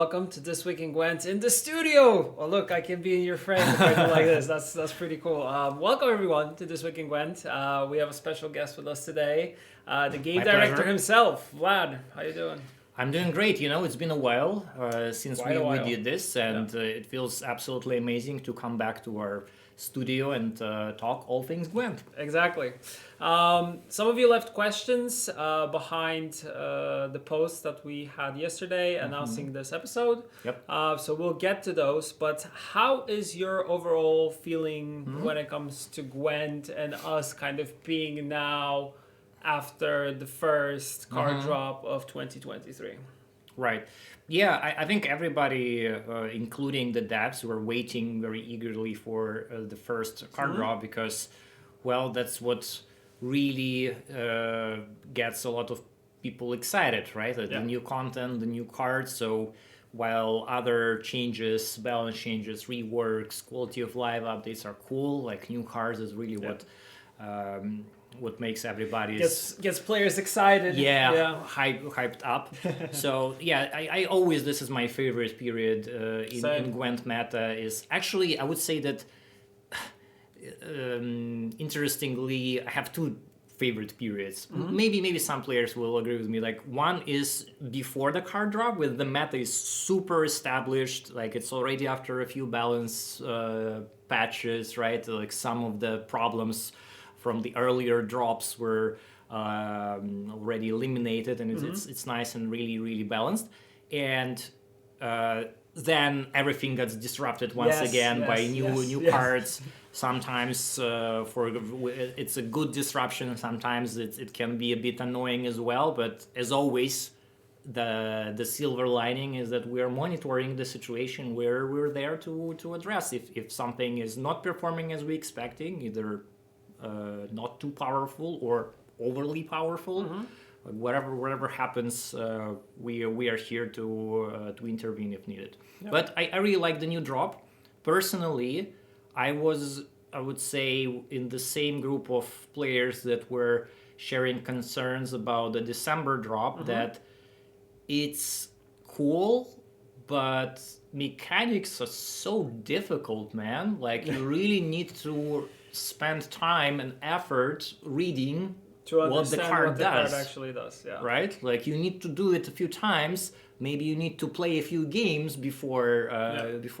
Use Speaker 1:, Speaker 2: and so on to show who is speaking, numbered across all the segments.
Speaker 1: Welcome to This Week in Gwent in the studio. Oh, look, I can be in your frame if I do like this. That's pretty cool. Welcome everyone to This Week in Gwent. We have a special guest with us today, the game
Speaker 2: My
Speaker 1: director
Speaker 2: pleasure.
Speaker 1: himself, Vlad. How you doing?
Speaker 2: I'm doing great. It's been a while since
Speaker 1: Quite a
Speaker 2: we
Speaker 1: while.
Speaker 2: did this, and it feels absolutely amazing to come back to our studio and talk all things Gwent.
Speaker 1: Exactly. Some of you left questions behind the post that we had yesterday announcing this episode.
Speaker 2: Yep.
Speaker 1: So we'll get to those. But how is your overall feeling when it comes to Gwent and us kind of being now after the first card drop of 2023?
Speaker 2: Right. Yeah, I think everybody, including the devs, were waiting very eagerly for the first card draw because, well, that's what really gets a lot of people excited, right? The new content, the new cards. So while other changes, balance changes, reworks, quality of life updates are cool, like new cards is really what makes everybody
Speaker 1: Gets players excited.
Speaker 2: hyped up. So I always, this is my favorite period in Gwent meta. Is actually, I would say that interestingly, I have two favorite periods. Maybe some players will agree with me. Like, one is before the card drop, with the meta is super established, like it's already after a few balance patches, right? Like some of the problems from the earlier drops were already eliminated, and it's nice and really balanced. And then everything gets disrupted once again by new cards. Sometimes it's a good disruption. Sometimes it can be a bit annoying as well. But as always, the silver lining is that we are monitoring the situation. We're there to address if something is not performing as we expecting, either not too powerful or overly powerful. Whatever happens, we are here to intervene if needed. But I really like the new drop. Personally, I would say in the same group of players that were sharing concerns about the December drop, that it's cool, but mechanics are so difficult, man. Like, you really need to spend time and effort reading
Speaker 1: To
Speaker 2: what the
Speaker 1: understand
Speaker 2: card
Speaker 1: what the
Speaker 2: does.
Speaker 1: card actually does. Yeah.
Speaker 2: Right? Like, you need to do it a few times. Maybe you need to play a few games before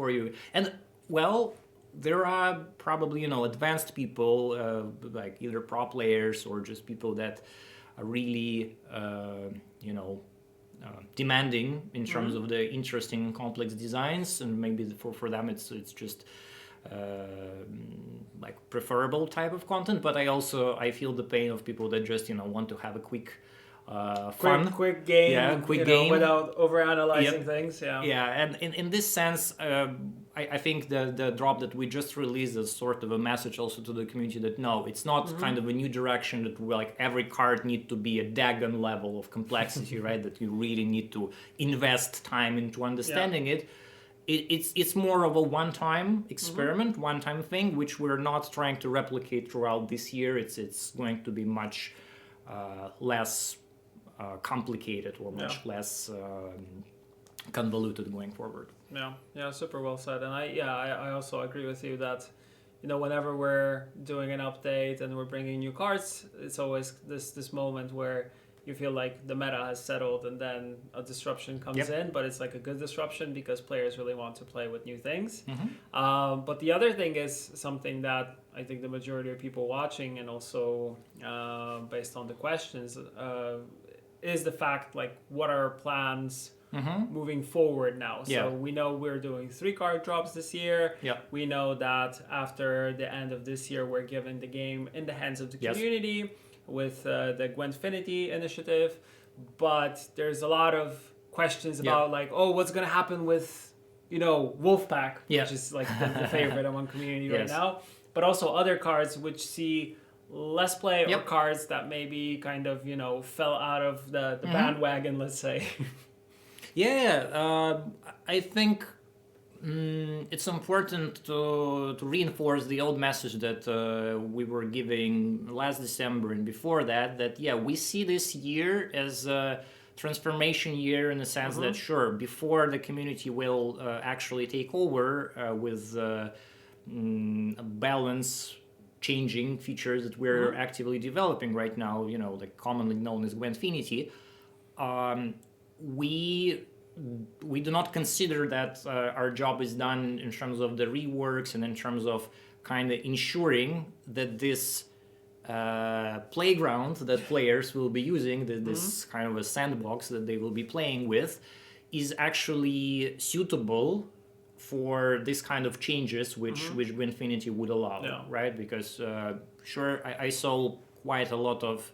Speaker 2: you. And well, there are probably advanced people like either pro players or just people that are really demanding in terms of the interesting complex designs, and maybe for them it's just like preferable type of content. But I feel the pain of people that just want to have a quick fun
Speaker 1: quick game,
Speaker 2: quick game
Speaker 1: without overanalyzing things.
Speaker 2: And in this sense, I think the drop that we just released is sort of a message also to the community that no, it's not kind of a new direction that like every card need to be a Dagon level of complexity, right? That you really need to invest time into understanding it. It's more of a one-time experiment, one-time thing, which we're not trying to replicate throughout this year. It's going to be much less complicated or much less convoluted going forward.
Speaker 1: Yeah, super well said. And I also agree with you that whenever we're doing an update and we're bringing new cards, it's always this moment where you feel like the meta has settled and then a disruption comes in, but it's like a good disruption because players really want to play with new things. But the other thing is something that I think the majority of people watching, and also based on the questions, is the fact, like, what are our plans moving forward now? So we know we're doing 3 card drops this year. We know that after the end of this year, we're giving the game in the hands of the community with the Gwentfinity initiative. But there's a lot of questions about like, what's going to happen with, Wolfpack, which is like the favorite among community right now. But also other cards which see less play, or cards that maybe kind of, fell out of the bandwagon, let's say.
Speaker 2: I think it's important to reinforce the old message that we were giving last December and before that we see this year as transformation year in the sense that, sure, before the community will actually take over with balance changing features that we're actively developing right now, like commonly known as GWENTfinity, we do not consider that our job is done in terms of the reworks and in terms of kind of ensuring that this playground that players will be using, this kind of a sandbox that they will be playing with, is actually suitable for this kind of changes which GWENTfinity would allow, right? Because sure, I saw quite a lot of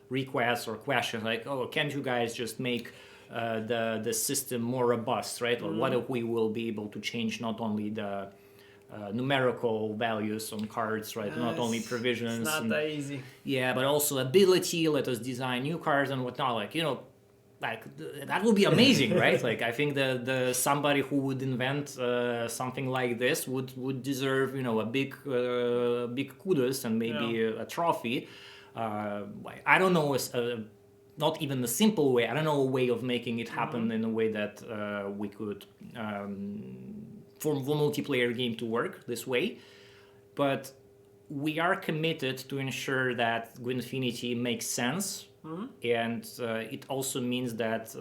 Speaker 2: requests or questions like, oh, can't you guys just make the system more robust, right? Or what if we will be able to change not only the numerical values on cards, right? Not only provisions.
Speaker 1: It's not that easy.
Speaker 2: Yeah, but also ability. Let us design new cards and whatnot. Like, that would be amazing, right? Like, I think the somebody who would invent something like this would deserve, a big kudos and maybe a trophy. I don't know, not even a simple way. I don't know a way of making it happen in a way that we could for multiplayer game to work this way. But we are committed to ensure that GWENTfinity makes sense. And it also means that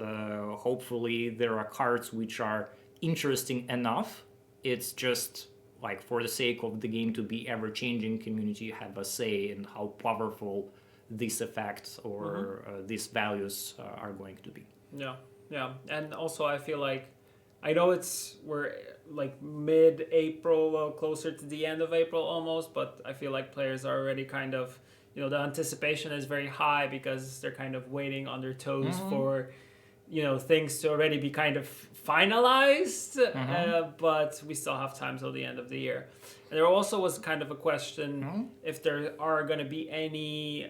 Speaker 2: hopefully there are cards which are interesting enough. It's just like for the sake of the game to be ever-changing, community have a say in how powerful these effects or these values are going to be.
Speaker 1: Yeah. And also I feel like, I know we're like mid-April, closer to the end of April almost, but I feel like players are already kind of, the anticipation is very high because they're kind of waiting on their toes for, things to already be kind of finalized, but we still have time till the end of the year. And there also was kind of a question if there are going to be any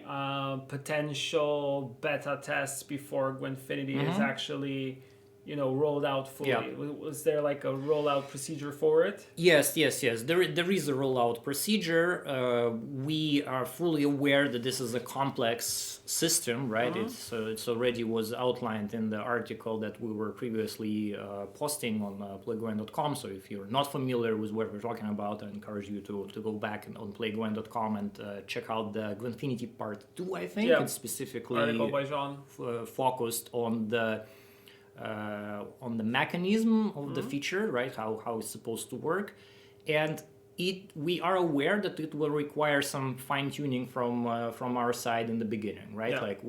Speaker 1: potential beta tests before GWENTfinity is actually rolled out fully. Yeah. Was there like a rollout procedure for it?
Speaker 2: Yes. There is a rollout procedure. We are fully aware that this is a complex system, right? It's already was outlined in the article that we were previously posting on playgwent.com. So if you're not familiar with what we're talking about, I encourage you to go back on playgwent.com and check out the GWENTfinity Part 2, I think. It's specifically
Speaker 1: article by Jean.
Speaker 2: Focused on the mechanism of the feature, right? How it's supposed to work, and we are aware that it will require some fine tuning from our side in the beginning, right? Yeah. Like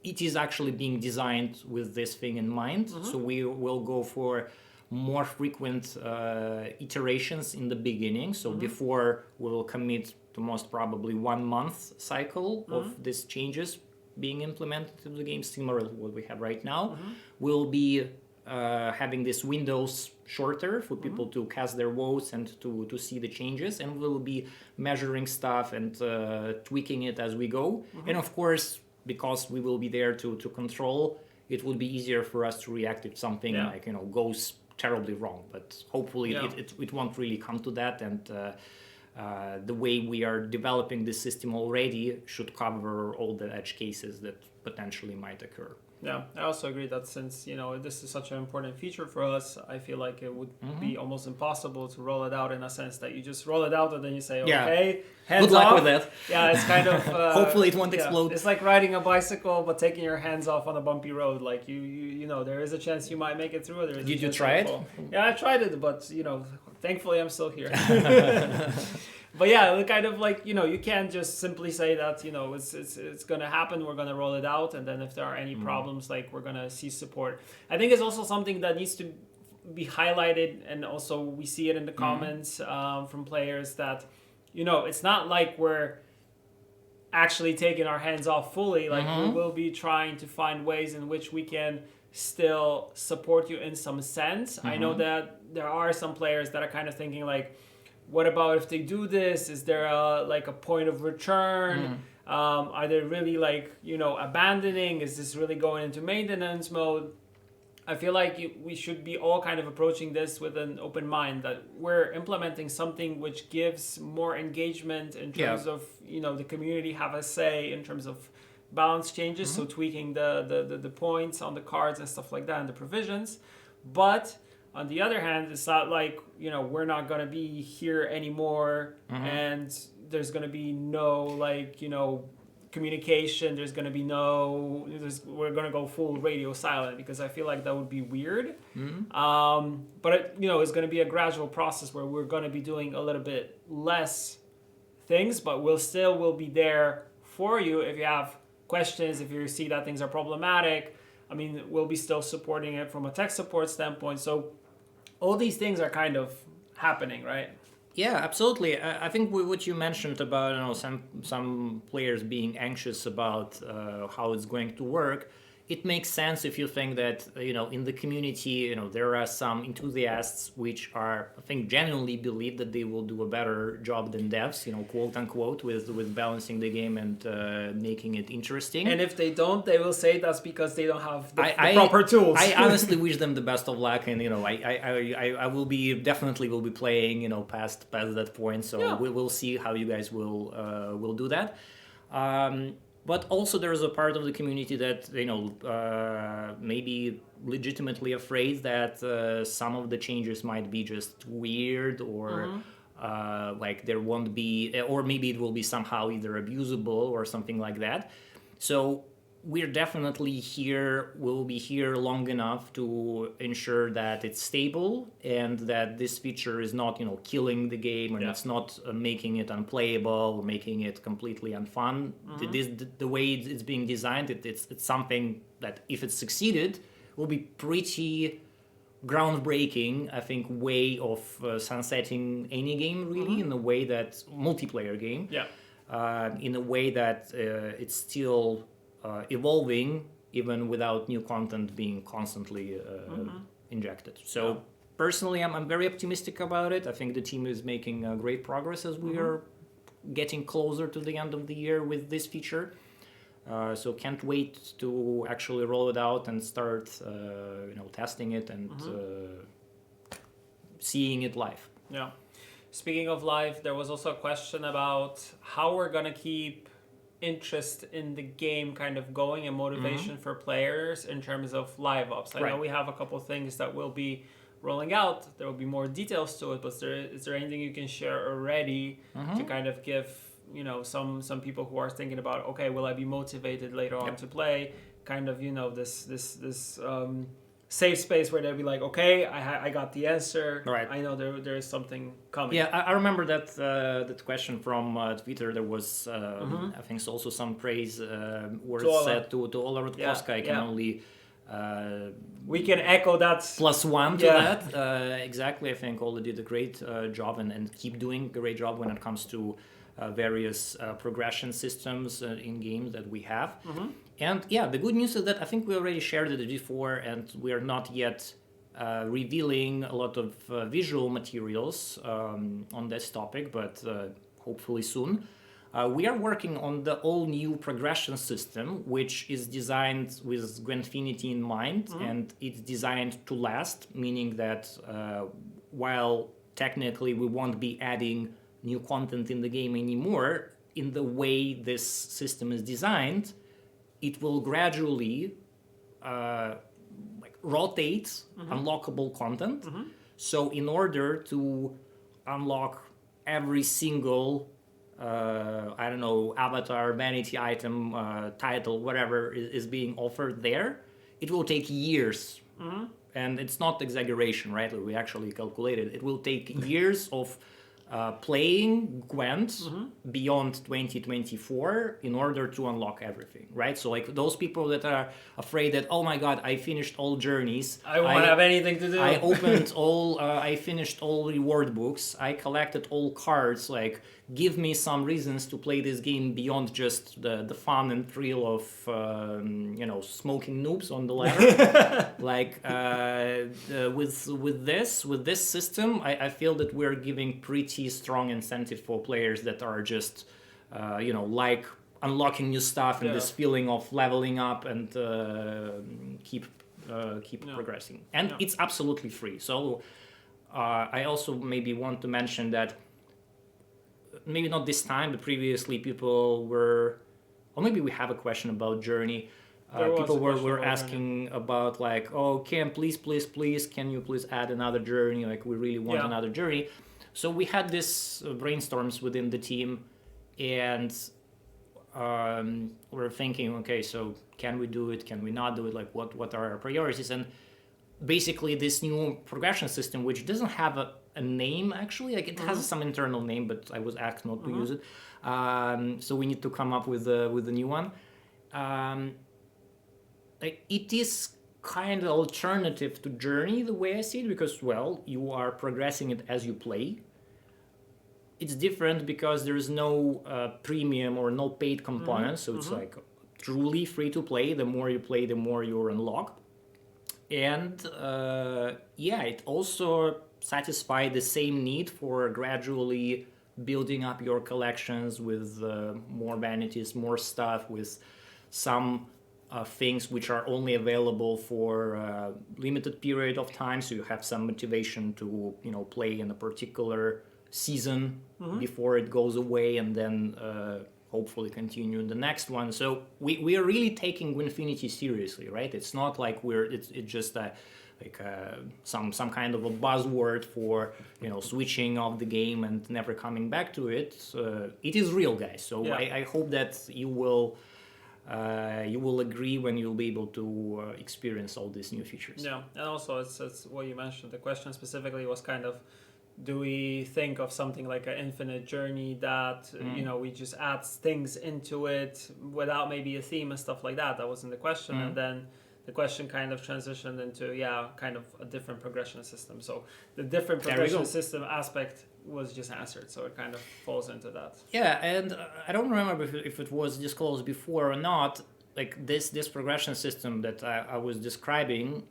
Speaker 2: it is actually being designed with this thing in mind, so we will go for more frequent iterations in the beginning. So before we will commit to most probably 1 month cycle of these changes being implemented in the game, similar to what we have right now. We'll be having these windows shorter for people to cast their votes and to see the changes, and we'll be measuring stuff and tweaking it as we go. And of course, because we will be there to control, it will be easier for us to react if something goes terribly wrong. But hopefully it won't really come to that, and the way we are developing this system already should cover all the edge cases that potentially might occur.
Speaker 1: Yeah, I also agree that since this is such an important feature for us, I feel like it would be almost impossible to roll it out in a sense that you just roll it out and then you say, okay, hands
Speaker 2: good luck
Speaker 1: off.
Speaker 2: with that.
Speaker 1: Yeah, it's kind of
Speaker 2: hopefully it won't explode.
Speaker 1: It's like riding a bicycle but taking your hands off on a bumpy road. Like you there is a chance you might make it through.
Speaker 2: Did you try it?
Speaker 1: Yeah, I tried it, but thankfully I'm still here. But yeah, kind of like, you can't just simply say that, it's going to happen, we're going to roll it out, and then if there are any problems, like, we're going to cease support. I think it's also something that needs to be highlighted, and also we see it in the comments from players that, it's not like we're actually taking our hands off fully. Like, we will be trying to find ways in which we can still support you in some sense. I know that there are some players that are kind of thinking like, what about if they do this? Is there a point of return? Are they really abandoning? Is this really going into maintenance mode? I feel like we should be all kind of approaching this with an open mind, that we're implementing something which gives more engagement in terms of, the community have a say in terms of balance changes, so tweaking the points on the cards and stuff like that and the provisions. But on the other hand, it's not like, we're not going to be here anymore and there's going to be no, like, communication. There's going to be we're going to go full radio silent, because I feel like that would be weird. But, it's going to be a gradual process where we're going to be doing a little bit less things, but we'll be there for you if you have questions, if you see that things are problematic. I mean, we'll be still supporting it from a tech support standpoint. So all these things are kind of happening, right?
Speaker 2: Yeah, absolutely. I think what you mentioned about some players being anxious about how it's going to work, it makes sense if you think that in the community there are some enthusiasts which I think genuinely believe that they will do a better job than devs, quote unquote, with balancing the game and making it interesting.
Speaker 1: And if they don't, they will say that's because they don't have the proper tools.
Speaker 2: I honestly wish them the best of luck, and I will definitely be playing past that point. So yeah. We'll see how you guys will do that. But also there is a part of the community that maybe legitimately afraid that some of the changes might be just weird, or like there won't be, or maybe it will be somehow either abusable or something like that. So we're definitely here. We'll be here long enough to ensure that it's stable and that this feature is not, killing the game, and it's not making it unplayable or making it completely unfun. The way it's being designed, it's something that, if it succeeded, will be pretty groundbreaking, I think, way of sunsetting any game, really, in a way that multiplayer game, in a way that it's still evolving, even without new content being constantly injected. So personally, I'm very optimistic about it. I think the team is making great progress as we are getting closer to the end of the year with this feature. So can't wait to actually roll it out and start testing it and seeing it live.
Speaker 1: Yeah. Speaking of live, there was also a question about how we're going to keep interest in the game kind of going and motivation for players in terms of live ops. I know we have a couple things that will be rolling out. There will be more details to it, but is there anything you can share already to kind of give some people who are thinking about, okay, will I be motivated later on to play, kind of this safe space where they'll be like, okay, I got the answer. Right. I know there is something coming.
Speaker 2: Yeah, I remember that question from Twitter. There was, I think, also some praise words said to Ola Rudkowska. I can only...
Speaker 1: we can echo that.
Speaker 2: +1 to that. Exactly. I think Ola did a great job and keep doing a great job when it comes to various progression systems in games that we have. And the good news is that I think we already shared it before, and we are not yet revealing a lot of visual materials on this topic, but hopefully soon. We are working on the all-new progression system, which is designed with Gwentfinity in mind, and it's designed to last, meaning that while technically we won't be adding new content in the game anymore, in the way this system is designed, it will gradually rotate unlockable content. So in order to unlock every single avatar, vanity item, title, whatever is being offered there, it will take years. And it's not exaggeration, right? We actually calculated it will take years of playing Gwent beyond 2024 in order to unlock everything, right? So like those people that are afraid that, oh my god, I finished all journeys,
Speaker 1: I won't have anything to do,
Speaker 2: I opened all I finished all reward books, I collected all cards, like give me some reasons to play this game beyond just the fun and thrill of smoking noobs on the ladder. Like with this system, I feel that we're giving pretty strong incentive for players that are just like unlocking new stuff and this feeling of leveling up and keep progressing. And it's absolutely free. So I also maybe want to mention that maybe not this time, but previously people were or maybe we have a question about Journey.
Speaker 1: There was
Speaker 2: People
Speaker 1: a question
Speaker 2: were
Speaker 1: about Journey.
Speaker 2: asking about like, oh, can you please add another journey? Like, we really want another journey. So we had this brainstorms within the team, and we're thinking, okay, so can we do it? Can we not do it? Like, what are our priorities? And basically, this new progression system, which doesn't have a name actually, like it has some internal name, but I was asked not to use it. So we need to come up with a new one. It is kind of alternative to Journey the way I see it, because, well, you are progressing it as you play. It's different because there is no premium or no paid components, so it's like truly free to play. The more you play, the more you unlock. And it also satisfies the same need for gradually building up your collections with more vanities, more stuff, with some things which are only available for a limited period of time, so you have some motivation to play in a particular season before it goes away, and then hopefully continue in the next one. So we are really taking Gwinfinity seriously, right? It's not like it's just some kind of a buzzword for switching off the game and never coming back to it. It is real, guys. So I hope that you will agree when you'll be able to experience all these new features.
Speaker 1: Yeah, and also it's what you mentioned. The question specifically was kind of, do we think of something like an infinite journey that we just add things into it without maybe a theme and stuff like that? That wasn't the question, and then the question kind of transitioned into kind of a different progression system. So the different progression system aspect was just answered, so it kind of falls into that.
Speaker 2: Yeah, and I don't remember if it was disclosed before or not. Like this progression system that I was describing,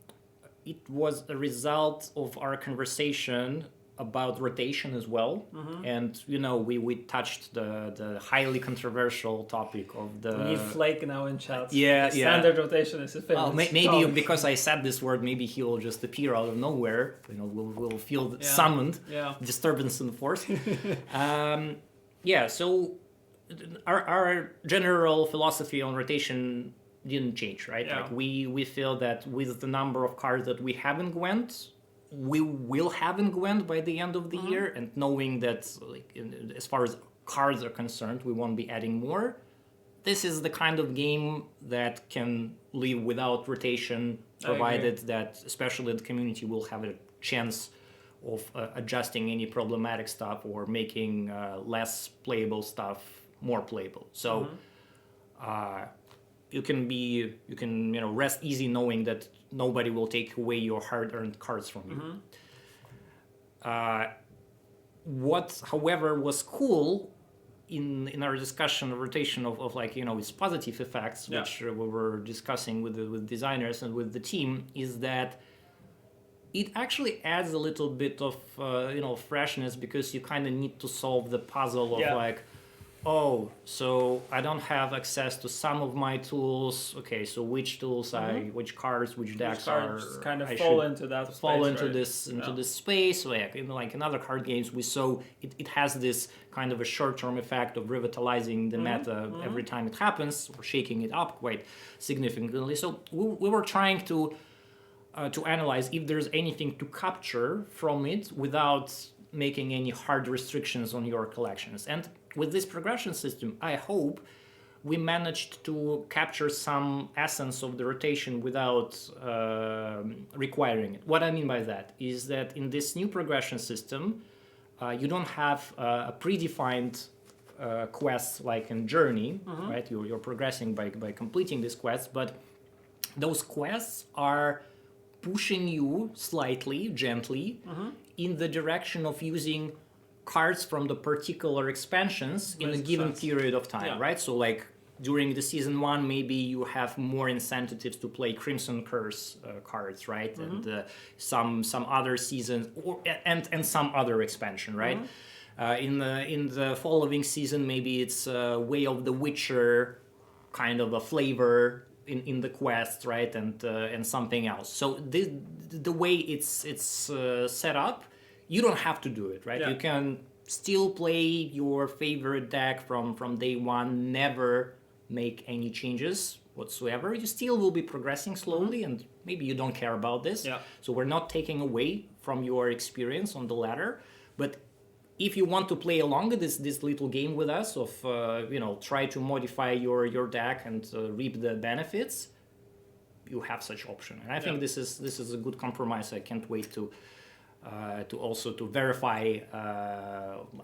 Speaker 2: it was a result of our conversation about rotation as well, and we touched the highly controversial topic of the.
Speaker 1: We need Flake now in chat.
Speaker 2: Standard
Speaker 1: rotation is a famous.
Speaker 2: Oh, maybe because I said this word, maybe he will just appear out of nowhere. We'll feel summoned. Disturbance in the force. So our general philosophy on rotation didn't change, right? Like we feel that with the number of cards that we have in Gwent, we will have in Gwent by the end of the year, and knowing that as far as cards are concerned, we won't be adding more. This is the kind of game that can live without rotation, provided that especially the community will have a chance of adjusting any problematic stuff or making less playable stuff more playable. So you can rest easy knowing that nobody will take away your hard-earned cards from you. What, however, was cool in our discussion of rotation of its positive effects, which we were discussing with designers and with the team, is that it actually adds a little bit of freshness, because you kind of need to solve the puzzle of so I don't have access to some of my tools. Okay, so which tools which cards, which decks are
Speaker 1: kind of fall into that space,
Speaker 2: fall into this space. Like in other card games, we saw it has this kind of a short-term effect of revitalizing the meta every time it happens, or shaking it up quite significantly. So we were trying to analyze if there's anything to capture from it without making any hard restrictions on your collections. And with this progression system, I hope we managed to capture some essence of the rotation without requiring it. What I mean by that is that in this new progression system, you don't have a predefined quest like in Journey, right? You're progressing by completing these quests, but those quests are pushing you slightly, gently, in the direction of using cards from the particular expansions in a given period of time, right? So like during the season 1, maybe you have more incentives to play Crimson Curse cards, right? And some other seasons, and some other expansion, right? In the following season, maybe it's Way of the Witcher kind of a flavor in the quest, right? And something else. So the way it's set up, you don't have to do it, right? You can still play your favorite deck from day one, never make any changes whatsoever. You still will be progressing slowly, and maybe you don't care about this.
Speaker 1: Yeah.
Speaker 2: So we're not taking away from your experience on the ladder, but if you want to play along this little game with us of try to modify your deck and reap the benefits, you have such option. And I think this is a good compromise. I can't wait to also to verify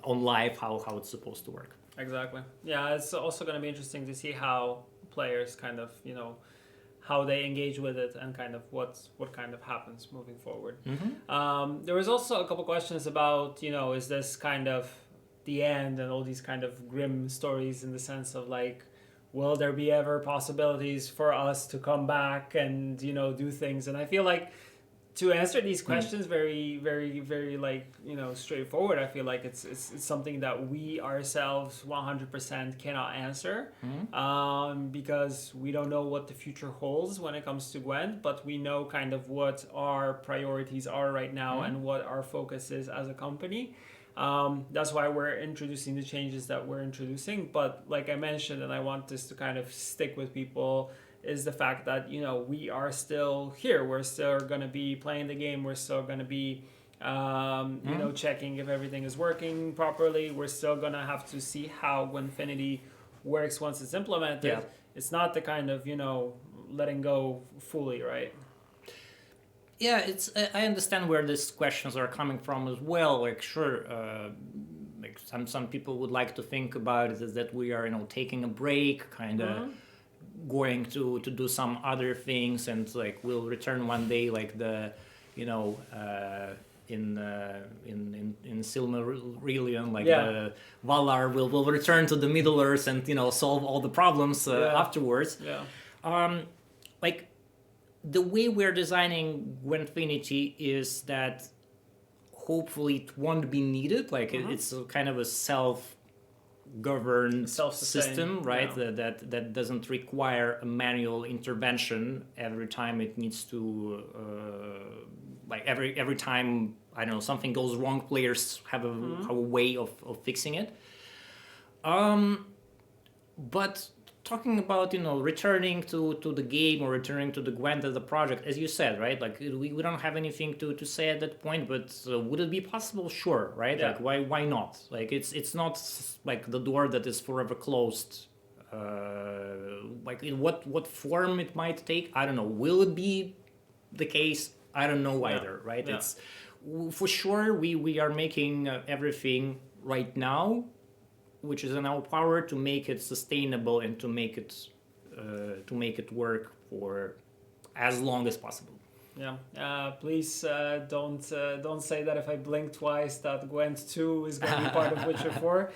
Speaker 2: on live how it's supposed to work.
Speaker 1: Exactly. Yeah, it's also going to be interesting to see how players kind of, how they engage with it and kind of what kind of happens moving forward. There was also a couple questions about, is this kind of the end and all these kind of grim stories in the sense of like, will there be ever possibilities for us to come back and, do things? And I feel like to answer these questions very, very, very straightforward, I feel like it's something that we ourselves 100% cannot answer because we don't know what the future holds when it comes to Gwent, but we know kind of what our priorities are right now and what our focus is as a company. That's why we're introducing the changes that we're introducing. But like I mentioned, and I want this to kind of stick with people, is the fact that, we are still here. We're still going to be playing the game. We're still going to be, checking if everything is working properly. We're still going to have to see how Gwentfinity works once it's implemented.
Speaker 2: Yeah.
Speaker 1: It's not the kind of, letting go fully, right?
Speaker 2: Yeah, I understand where these questions are coming from as well. Like, sure, like some people would like to think about it as that we are, taking a break, kind of going to do some other things, and like we'll return one day, like the, in Silmarillion, like the Valar will return to the Middle Earth and solve all the problems afterwards. Yeah. Like, the way we're designing Gwentfinity is that hopefully it won't be needed. Like it's a kind of a self-governed system, right? Yeah. That doesn't require a manual intervention every time it needs to. Like every time, I don't know, something goes wrong, players have a way of fixing it. But talking about returning to the game or returning to the Gwent as a project, as you said, right? Like we don't have anything to say at that point, but would it be possible? Sure, right? Yeah. Like why not? Like it's not like the door that is forever closed. Like in what form it might take, I don't know. Will it be the case? I don't know either, right? Yeah. It's for sure we are making everything right now which is in our power to make it sustainable and to make it work for as long as possible.
Speaker 1: Yeah. Please don't say that if I blink twice that Gwent 2 is going to be part of Witcher 4.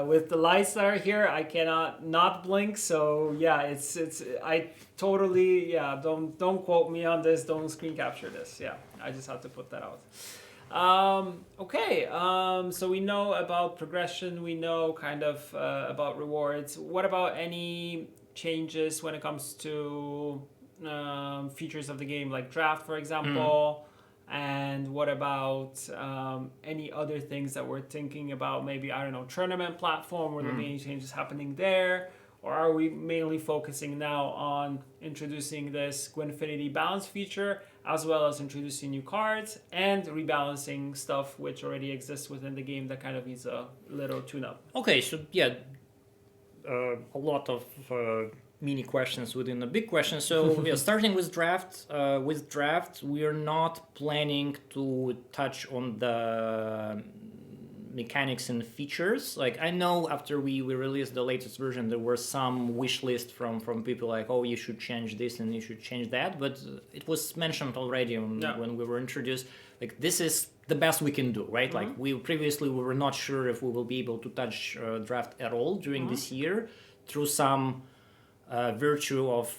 Speaker 1: With the lights that are here, I cannot not blink. So yeah, it's I totally Don't quote me on this. Don't screen capture this. Yeah, I just have to put that out. Okay, so we know about progression, we know kind of about rewards. What about any changes when it comes to features of the game, like draft, for example? And what about any other things that we're thinking about? Maybe, I don't know, tournament platform, will there be any changes happening there? Or are we mainly focusing now on introducing this Gwentfinity balance feature, as well as introducing new cards and rebalancing stuff which already exists within the game that kind of needs a little tune-up?
Speaker 2: Okay, so yeah, a lot of mini questions within a big question. So yeah, starting with draft. With draft, we are not planning to touch on the mechanics and features. Like, I know after we released the latest version, there were some wish list from people like, oh, you should change this and you should change that, but it was mentioned already when we were introduced, like, this is the best we can do, right? Like, we were not sure if we will be able to touch draft at all during this year. Through some virtue of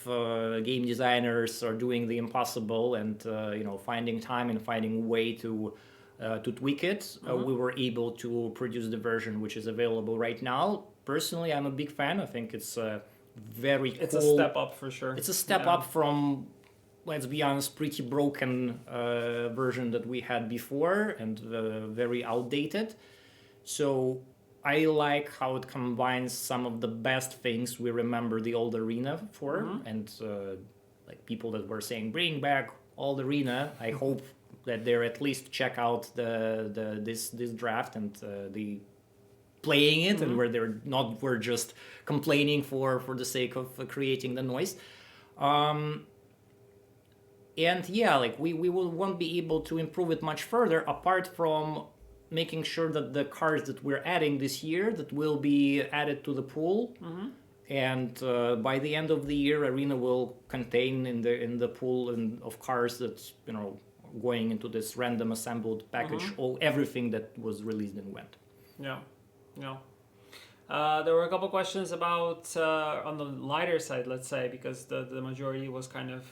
Speaker 2: game designers are doing the impossible and finding time and finding way to tweak it, we were able to produce the version which is available right now. Personally, I'm a big fan. I think it's
Speaker 1: It's a step up for sure.
Speaker 2: It's a step up from, let's be honest, pretty broken version that we had before and very outdated. So I like how it combines some of the best things we remember the old arena for, and like people that were saying bring back old arena. I hope that they're at least check out this draft and the playing it, and where we're just complaining for the sake of creating the noise. And yeah, like we won't be able to improve it much further apart from making sure that the cards that we're adding this year that will be added to the pool, and by the end of the year, Arena will contain in the pool of cards that's going into this random assembled package everything that was released in GWENT.
Speaker 1: Yeah, yeah. There were a couple questions about on the lighter side, let's say, because the majority was kind of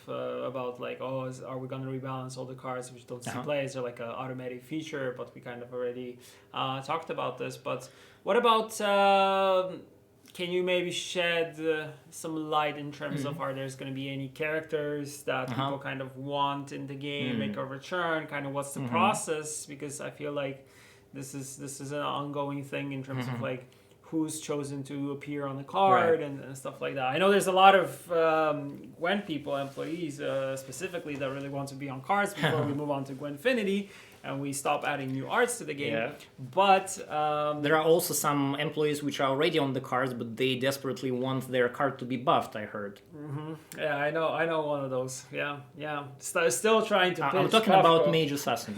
Speaker 1: about like, are we going to rebalance all the cards which don't see play? Is there like an automatic feature? But we kind of already talked about this. But what about, can you maybe shed some light in terms of are there's going to be any characters that people kind of want in the game, make a return? Kind of what's the process? Because I feel like this is an ongoing thing in terms of like, who's chosen to appear on the card and stuff like that. I know there's a lot of GWENT people, employees specifically, that really want to be on cards before we move on to GWENTfinity and we stop adding new arts to the game. Yeah. But
Speaker 2: there are also some employees which are already on the cards, but they desperately want their card to be buffed, I heard.
Speaker 1: Yeah, I know one of those. Yeah. Still trying to pitch
Speaker 2: I'm talking about Mage Assassin.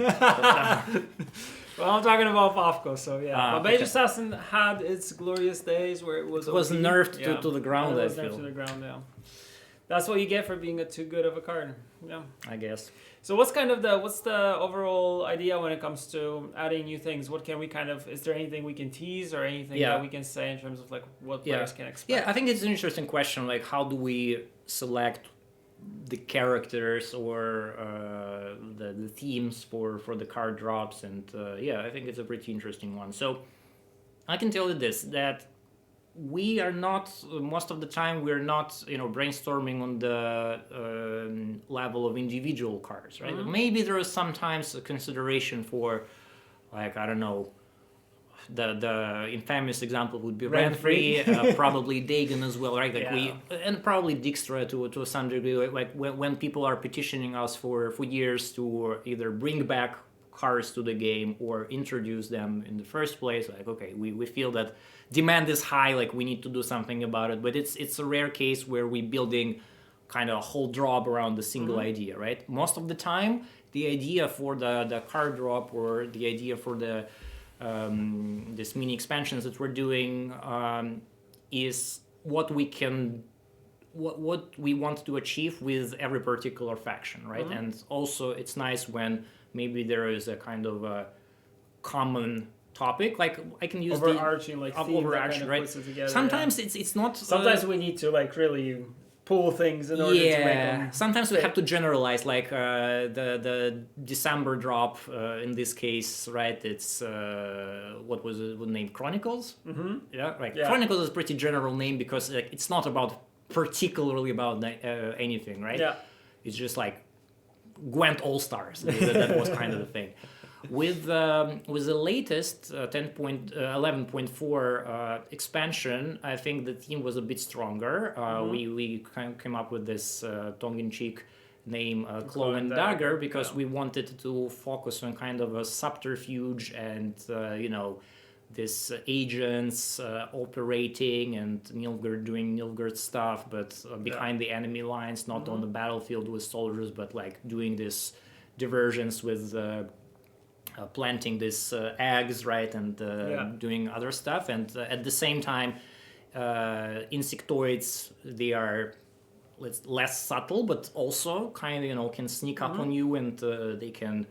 Speaker 1: Well, I'm talking about Pafko, so yeah. But Mage Assassin had its glorious days where it was
Speaker 2: nerfed to the ground,
Speaker 1: I feel. Nerfed to the ground, yeah. That's what you get for being too good of a card. Yeah.
Speaker 2: I guess.
Speaker 1: So what's the overall idea when it comes to adding new things? What can we is there anything we can tease or anything that we can say in terms of like what players can expect?
Speaker 2: Yeah, I think it's an interesting question. Like, how do we select the characters or the themes for the card drops? And I think it's a pretty interesting one. So I can tell you this, that we are not, most of the time we're not brainstorming on the level of individual cards, right? Maybe there is sometimes a consideration for, like, I don't know, the infamous example would be Renfrey, probably Dagon as well, right? Like and probably Dijkstra to some degree. Like when people are petitioning us for years to either bring back cards to the game or introduce them in the first place, like, okay, we feel that demand is high, like we need to do something about it. But it's a rare case where we're building kind of a whole drop around the single idea, right? Most of the time, the idea for the card drop or the idea for the this mini expansions that we're doing is what we want to achieve with every particular faction, right? And also it's nice when maybe there is a kind of a common topic, like I can use
Speaker 1: overarching theme that kind of
Speaker 2: right?
Speaker 1: puts it together.
Speaker 2: Sometimes it's not.
Speaker 1: Sometimes we need to like really pull things in order to make them.
Speaker 2: Sometimes we have to generalize, like the December drop in this case, right? It's what was it named? Chronicles. Yeah, right. Yeah. Chronicles is a pretty general name because like, it's not particularly about anything, right? Yeah. It's just like GWENT All Stars. That was kind of the thing. With the latest 11.4 expansion, I think the theme was a bit stronger. We kind of came up with this tongue-in-cheek name, Claw and Dagger, because we wanted to focus on kind of a subterfuge and this agents operating and Nilfgaard doing Nilfgaard stuff, but behind the enemy lines, not on the battlefield with soldiers, but like doing this diversions with planting these eggs, right, and doing other stuff. And at the same time, insectoids, they are less subtle, but also kind of can sneak up on you, and they can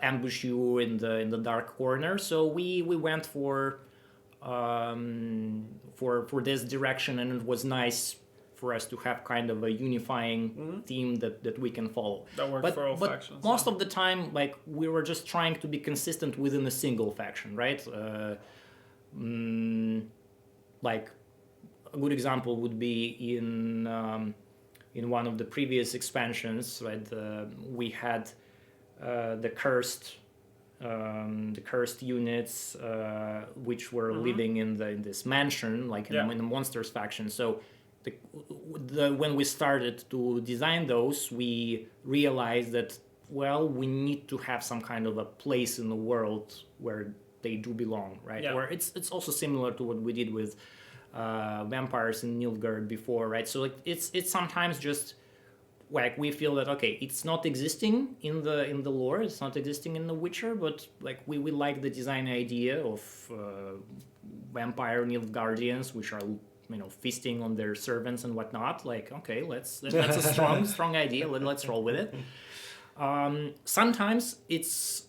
Speaker 2: ambush you in the dark corner. So we went for this direction, and it was nice for us to have kind of a unifying theme that we can follow.
Speaker 1: That works for all factions.
Speaker 2: Most of the time, like, we were just trying to be consistent within a single faction, right? Like, a good example would be in one of the previous expansions, right? We had the cursed the cursed units, which were living in this mansion, like in the monsters faction. So when we started to design those, we realized that, well, we need to have some kind of a place in the world where they do belong, right?
Speaker 1: Yeah.
Speaker 2: Or it's also similar to what we did with vampires in Nilfgaard before, right? So like it's sometimes just like we feel that, okay, it's not existing in the lore, it's not existing in The Witcher, but like we like the design idea of vampire Nilfgaardians, which are, you know, feasting on their servants and whatnot. Like, okay, that's a strong idea. Let's roll with it. Sometimes it's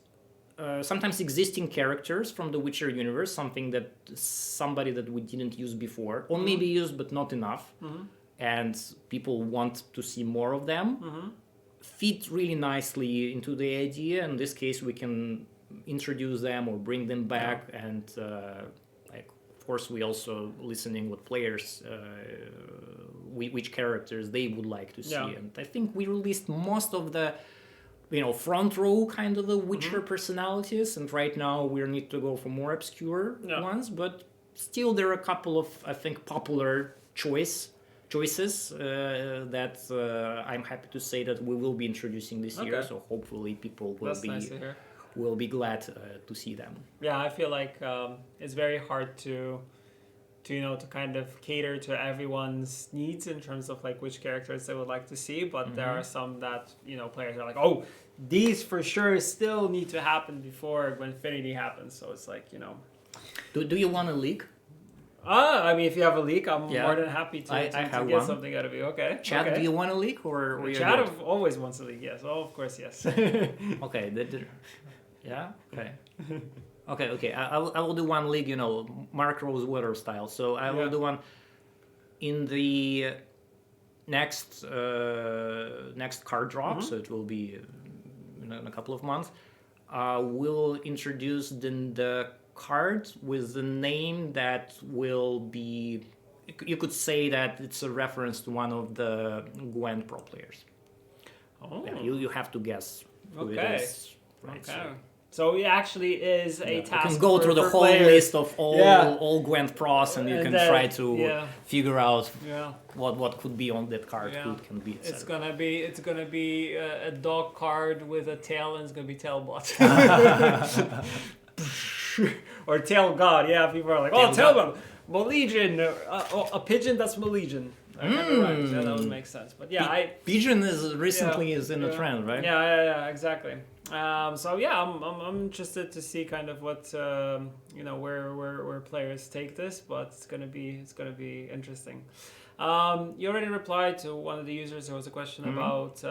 Speaker 2: sometimes existing characters from the Witcher universe, somebody that we didn't use before, or maybe used but not enough, and people want to see more of them, fit really nicely into the idea. In this case, we can introduce them or bring them back, and of course, we also listening with players which characters they would like to see, and I think we released most of the, you know, front row kind of the Witcher personalities, and right now we need to go for more obscure ones, but still there are a couple of, I think, popular choices that I'm happy to say that we will be introducing this year, so hopefully people will be glad to see them.
Speaker 1: Yeah, I feel like it's very hard to you know, to kind of cater to everyone's needs in terms of like which characters they would like to see, but there are some that, you know, players are like, oh, these for sure still need to happen before Gwenfinity happens. So it's like, you know,
Speaker 2: do you want a leak?
Speaker 1: I mean, if you have a leak, I'm more than happy to get something out of you. Okay.
Speaker 2: Chad, do you want a leak or
Speaker 1: Chad always wants a leak. Yes. Oh, of course, yes.
Speaker 2: Okay. Yeah. Okay. Okay. I will do one league, you know, Mark Rosewater style. So I will do one in the next card drop. So it will be in a couple of months. We'll introduce the card with the name that will be. You could say that it's a reference to one of the GWENT pro players.
Speaker 1: Oh.
Speaker 2: Yeah, you have to guess who it is. Right,
Speaker 1: okay. So it actually is a task.
Speaker 2: You can go through the whole list of all Gwent pros, and you can try to figure out what could be on that card. Who it can be.
Speaker 1: It's gonna be a dog card with a tail, and it's gonna be Tailbot. Or Tail God. Yeah, people are like, oh, Tailbot, Malegion, a pigeon that's Malegion. Right. Yeah, that would make sense. But yeah,
Speaker 2: pigeon is recently in the trend, right?
Speaker 1: Yeah, exactly. So yeah, I'm interested to see kind of what you know, where players take this, but it's gonna be interesting. You already replied to one of the users. There was a question about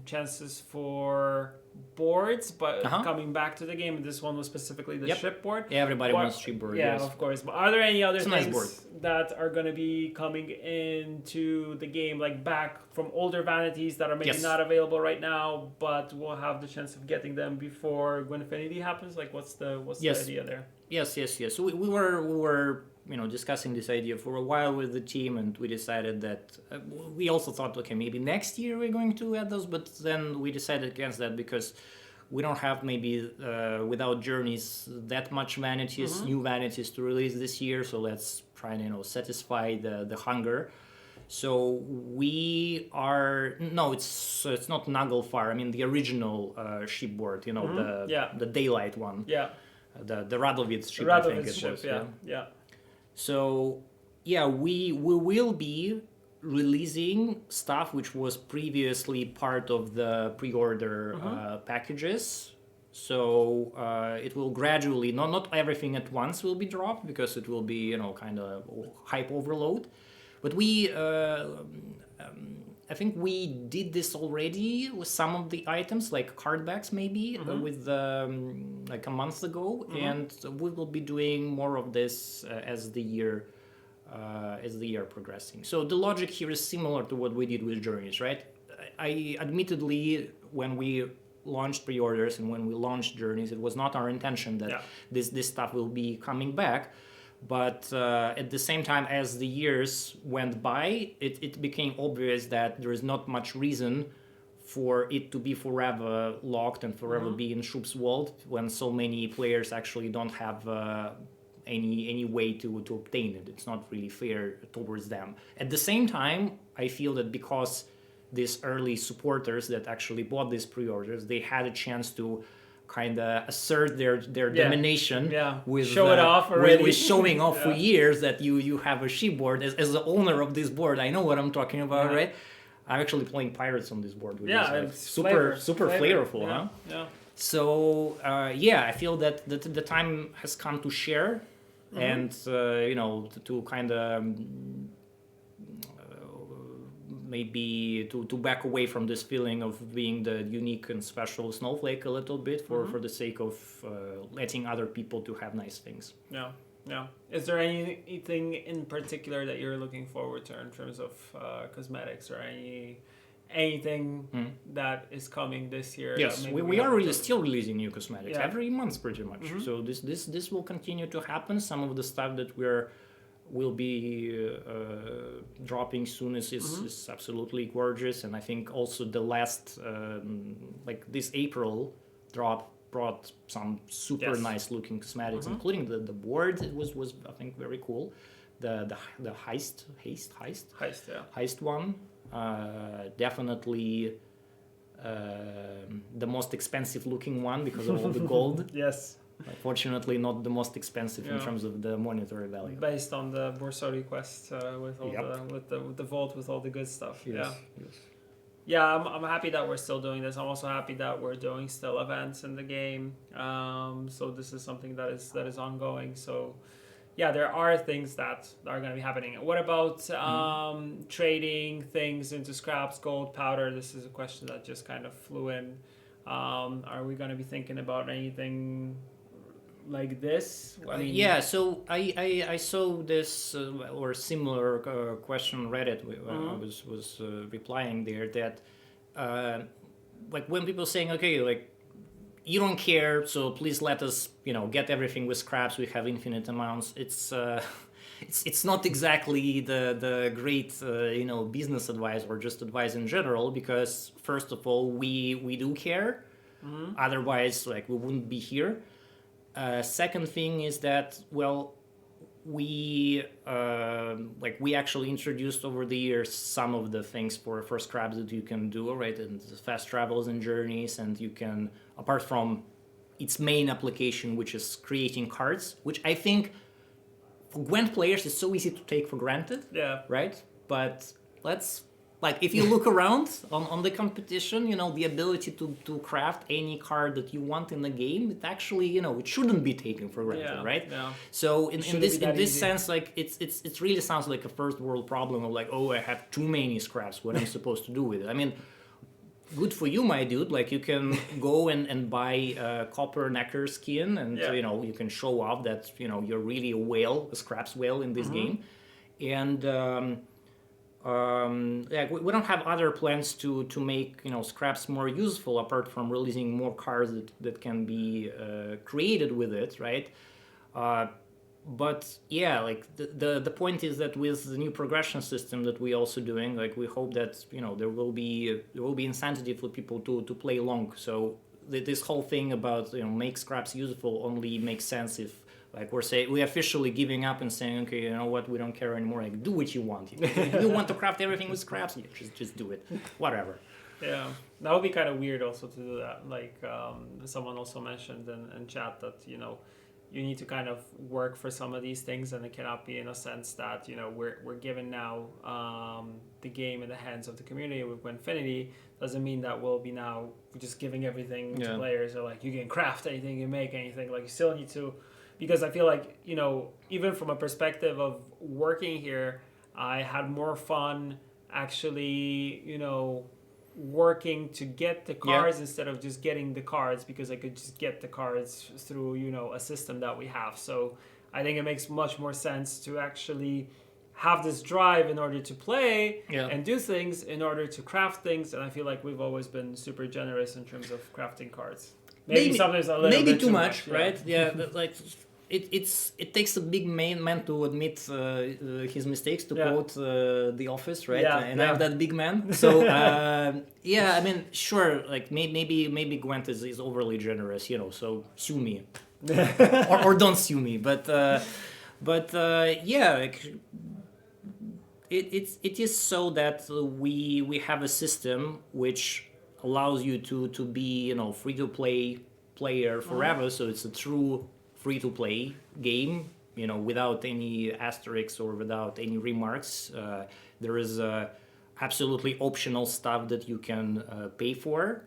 Speaker 1: chances for boards, but coming back to the game, and this one was specifically the Shipboard.
Speaker 2: Yeah, everybody wants Shipboard.
Speaker 1: Yeah,
Speaker 2: yes.
Speaker 1: Of course. But are there any other things
Speaker 2: nice
Speaker 1: that are going to be coming into the game, like back from older vanities that are maybe not available right now, but we'll have the chance of getting them before Gwenfinity happens? Like, what's the idea there?
Speaker 2: Yes. So we were you know, discussing this idea for a while with the team, and we decided that we also thought, okay, maybe next year we're going to add those, but then we decided against that because we don't have maybe without Journeys that much vanities, new vanities to release this year. So let's try and, you know, satisfy the hunger. So we are it's not Naglfar. I mean the original Shipboard, you know, the Daylight one.
Speaker 1: Yeah.
Speaker 2: The Radovitz ship. I think it was.
Speaker 1: Yeah.
Speaker 2: So, yeah, we will be releasing stuff which was previously part of the pre-order packages. So it will gradually, not everything at once will be dropped because it will be, you know, kind of hype overload. But I think we did this already with some of the items, like card backs maybe, with like a month ago, and we will be doing more of this as the year progressing. So the logic here is similar to what we did with Journeys, right? I admittedly, when we launched pre-orders and when we launched Journeys, it was not our intention that this stuff will be coming back. But at the same time, as the years went by, it became obvious that there is not much reason for it to be forever locked and forever be in Shoop's world when so many players actually don't have any way to obtain it. It's not really fair towards them. At the same time, I feel that because these early supporters that actually bought these pre-orders, they had a chance to kind of assert their domination with
Speaker 1: show it off already.
Speaker 2: With showing off for years that you have a Shipboard. As the owner of this board, I know what I'm talking about, right? I'm actually playing Pirates on this board, which is like
Speaker 1: it's
Speaker 2: super flavorful, huh?
Speaker 1: Yeah.
Speaker 2: So I feel that the time has come to share, and to kind of maybe to back away from this feeling of being the unique and special snowflake a little bit for the sake of letting other people to have nice things.
Speaker 1: Yeah. Is there anything in particular that you're looking forward to in terms of cosmetics or anything that is coming this year?
Speaker 2: Yes, we are still releasing new cosmetics every month pretty much. So this will continue to happen. Some of the stuff that will be dropping soon is absolutely gorgeous, and I think also the last this April drop brought some super nice looking cosmetics, including the board. It was I think very cool. The heist one, definitely the most expensive looking one because of all the gold.
Speaker 1: Yes.
Speaker 2: Fortunately, not the most expensive in terms of the monetary value.
Speaker 1: Based on the Borsodi quest with all with the vault with all the good stuff.
Speaker 2: Yes.
Speaker 1: Yeah, I'm happy that we're still doing this. I'm also happy that we're doing still events in the game. So this is something that is ongoing. So yeah, there are things that are going to be happening. What about trading things into scraps, gold, powder? This is a question that just kind of flew in. Are we going to be thinking about anything like this?
Speaker 2: I mean, so I saw this or similar question on Reddit. I was replying there that when people saying, okay, like you don't care, so please let us get everything with scraps. We have infinite amounts. It's not exactly the great business advice or just advice in general, because first of all we do care. Otherwise, like, we wouldn't be here. Second thing is that, well, we actually introduced over the years some of the things for scraps that you can do, right? And fast travels and journeys, and you can, apart from its main application, which is creating cards, which I think for Gwent players is so easy to take for granted.
Speaker 1: Yeah.
Speaker 2: Right? But if you look around on the competition, the ability to craft any card that you want in the game, it actually, it shouldn't be taken for granted, right?
Speaker 1: Yeah.
Speaker 2: So in this sense, like, it really sounds like a first world problem of like, oh, I have too many scraps, what I'm supposed to do with it. I mean, good for you, my dude. Like, you can go and buy a copper necker skin, and you can show off that you're really a scraps whale in this game, and. We don't have other plans to make scraps more useful apart from releasing more cards that can be created with it, right? But yeah, like the point is that with the new progression system that we're also doing, like, we hope that there will be incentive for people to play long. So this whole thing about make scraps useful only makes sense if, like, we're officially giving up and saying, okay, you know what, we don't care anymore. Like, do what you want. If you want to craft everything with scraps, just do it. Whatever.
Speaker 1: Yeah, that would be kind of weird also to do that. Like, someone also mentioned in chat that you need to kind of work for some of these things, and it cannot be in a sense that we're given now the game in the hands of the community with Gwentfinity. Doesn't mean that we'll be now just giving everything to players, or like you can craft anything, you make anything. Like, you still need to. Because I feel like, even from a perspective of working here, I had more fun actually, working to get the cards instead of just getting the cards, because I could just get the cards through, a system that we have. So I think it makes much more sense to actually have this drive in order to play and do things, in order to craft things. And I feel like we've always been super generous in terms of crafting cards. Maybe sometimes a little bit
Speaker 2: too much, right? Yeah, like, it takes a big man to admit his mistakes, to
Speaker 1: Yeah.
Speaker 2: quote The Office, right?
Speaker 1: Yeah,
Speaker 2: And
Speaker 1: yeah.
Speaker 2: I'm that big man. So yeah, I mean, sure, like maybe Gwent is overly generous, you know. So sue me, or don't sue me. But yeah, like, it is so that we have a system which allows you to be, you know, free to play player forever. So it's a true free to play game, you know, without any asterisks or without any remarks. There is absolutely optional stuff that you can pay for,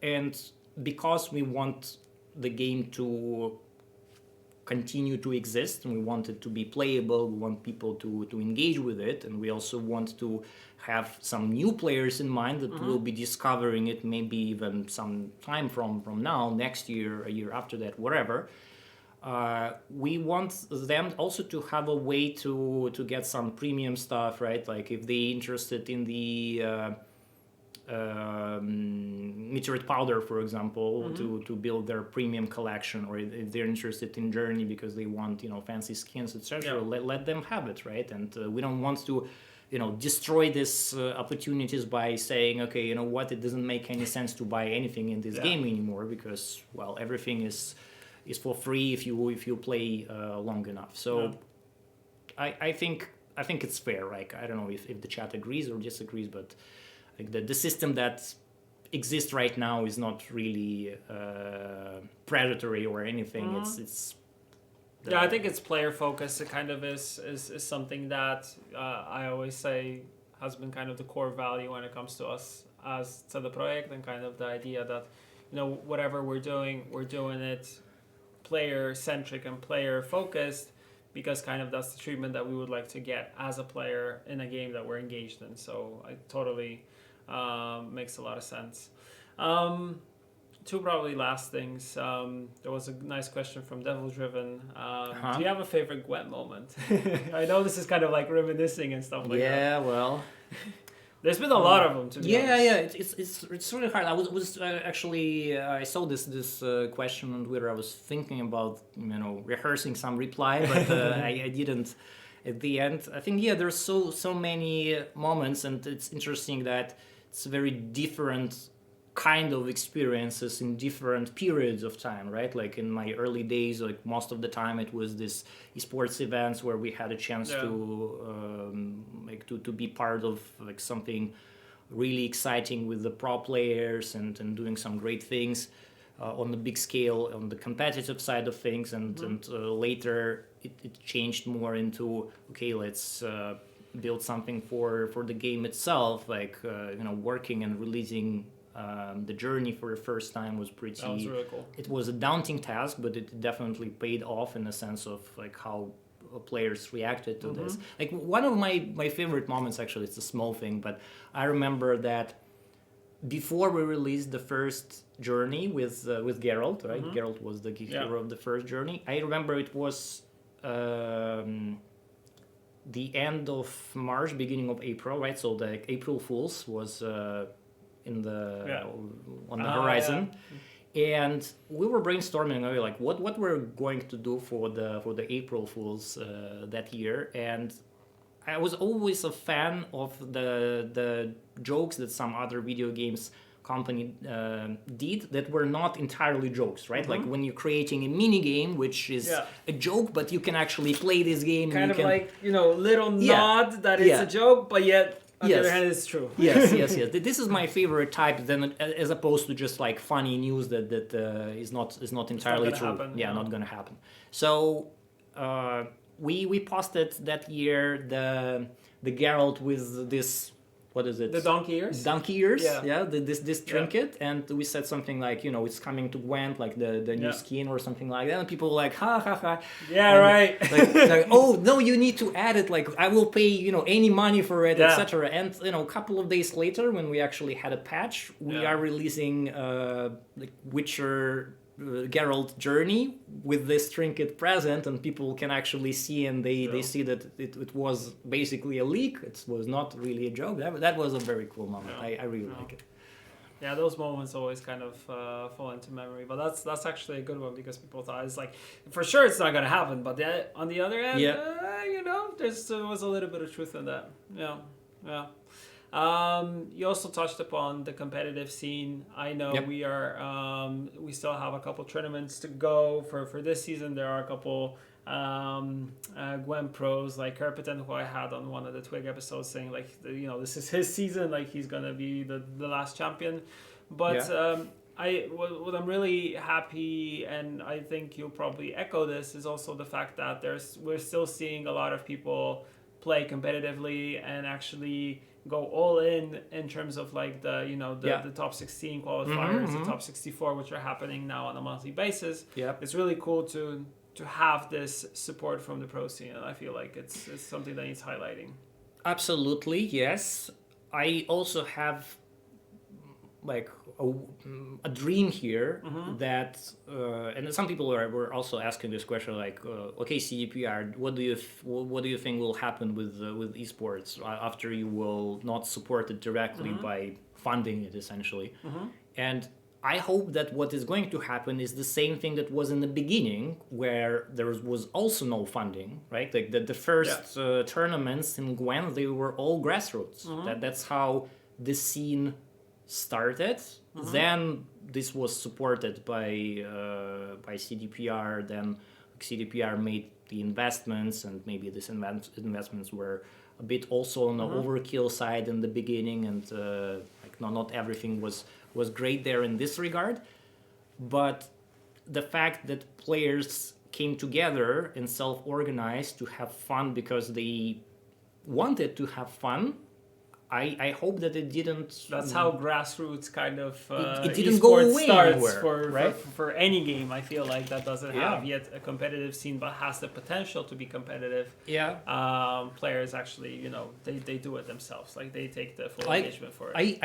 Speaker 2: and because we want the game to continue to exist and we want it to be playable, we want people to engage with it, and we also want to have some new players in mind that will be discovering it maybe even some time from now, next year, a year after that, whatever. We want them also to have a way to get some premium stuff, right? Like if they're interested in the meteorite powder, for example, to build their premium collection, or if they're interested in Journey because they want, you know, fancy skins, etc. Let them have it, right? And we don't want to, you know, destroy these opportunities by saying, okay, you know what, it doesn't make any sense to buy anything in this game anymore, because, well, everything is for free if you play long enough. So I think it's fair. Like, I don't know if the chat agrees or disagrees, but like the system that exists right now is not really predatory or anything. It's
Speaker 1: Yeah, I think it's player focused. It kind of is something that I always say has been kind of the core value when it comes to us as to the project, and kind of the idea that, you know, whatever we're doing it player centric and player focused, because kind of that's the treatment that we would like to get as a player in a game that we're engaged in. So I totally makes a lot of sense. Two probably last things. There was a nice question from Devil Driven. Do you have a favorite Gwent moment? I know this is kind of like reminiscing and stuff like that.
Speaker 2: Yeah, well,
Speaker 1: there's been a lot of them, to be honest.
Speaker 2: Yeah. It's really hard. I was actually I saw this question on Twitter. I was thinking about, you know, rehearsing some reply, but I didn't at the end. I think there's so many moments, and it's interesting that it's very different kind of experiences in different periods of time, right? Like in my early days, like most of the time it was this esports events where we had a chance to be part of like something really exciting with the pro players and doing some great things on the big scale on the competitive side of things, and later it changed more into, okay, let's build something for the game itself, like you know, working and releasing the Journey for the first time was pretty.
Speaker 1: That was really cool.
Speaker 2: It was a daunting task, but it definitely paid off in the sense of like how players reacted to this. Like one of my favorite moments, actually, it's a small thing, but I remember that before we released the first Journey with Geralt, right? Geralt was the hero of the first Journey. I remember it was the end of March, beginning of April, right? So the April Fools was on the horizon, and we were brainstorming, like what we're going to do for the April Fools that year. And I was always a fan of the jokes that some other video games company did that were not entirely jokes, right? Like when you're creating a mini game, which is a joke, but you can actually play this game.
Speaker 1: Kind of like, you know, little nod that it's a joke, but yet on the other hand, it's true.
Speaker 2: yes. This is my favorite type, then, as opposed to just like funny news that is not entirely true. Not gonna happen. So we posted that year the Geralt with this. What is it?
Speaker 1: The donkey ears?
Speaker 2: Donkey ears, this trinket, and we said something like, you know, it's coming to Gwent, like the new skin or something like that, and people were like, ha ha ha.
Speaker 1: Yeah,
Speaker 2: and
Speaker 1: right.
Speaker 2: like, oh, no, you need to add it, like, I will pay, you know, any money for it, etc. And, you know, a couple of days later, when we actually had a patch, we are releasing like Witcher Geralt Journey with this trinket present, and people can actually see, and they see that it was basically a leak. It was not really a joke. That was a very cool moment. I really like it.
Speaker 1: Yeah, those moments always kind of fall into memory. But that's actually a good one because people thought it's like for sure it's not gonna happen. But on the other end, there was a little bit of truth in that. Yeah, yeah. You also touched upon the competitive scene. I know we still have a couple tournaments to go for this season. There are a couple GWENT pros like Kerpeten, who I had on one of the Twig episodes, saying like this is his season, like he's gonna be the last champion. But what I'm really happy, and I think you'll probably echo this, is also the fact that we're still seeing a lot of people play competitively and actually go all in terms of like the top 16 qualifiers, the top 64, which are happening now on a monthly basis. It's really cool to have this support from the pro scene, and I feel like it's something that needs highlighting.
Speaker 2: Absolutely, yes. I also have like a dream here that and some people were also asking this question like okay, CDPR, what do you think will happen with esports after you will not support it directly by funding it essentially. And I hope that what is going to happen is the same thing that was in the beginning, where there was also no funding, right? Like the first tournaments in GWENT, they were all grassroots. That's how the scene started. Then this was supported by CDPR. Then CDPR made the investments, and maybe these investments were a bit also on the overkill side in the beginning, and like not everything was great there in this regard. But the fact that players came together and self-organized to have fun because they wanted to have fun, I hope that it didn't.
Speaker 1: That's how grassroots kind of
Speaker 2: it didn't go away
Speaker 1: starts
Speaker 2: anywhere,
Speaker 1: for any game. I feel like that doesn't have yet a competitive scene, but has the potential to be competitive. Players actually, they do it themselves. Like they take the full engagement for it.